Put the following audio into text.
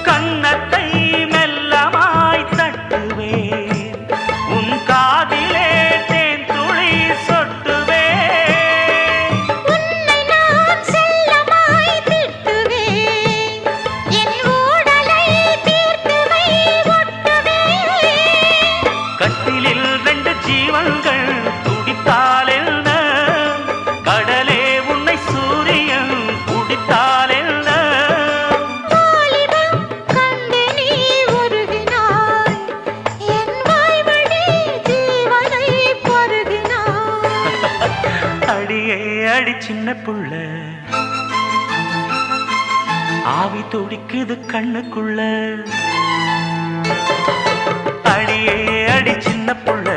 கன்னத்தை மெல்லமாய் தட்டுவேன், உன் காதிலே தேன் துளி சொட்டுவேன். உன்னை நான் செல்லமாய் திட்டுவேன், என் ஊடலை தீர்த்துவை ஒட்டுவேன். கட்டிலில் 2 ஜீவன்கள் துடித்தால் என்ன, கடலே உன்னை சூரியன் குடித்தால் என்ன. வாலிபம் கண்டு நீ உருகினாய், என் வாய்வழி ஜீவனை பருகினாய். அடியே அடி சின்ன புள்ள, ஆவி துடிக்குது கண்ணுக்குள்ள. அடியே அடி சின்ன புள்ள,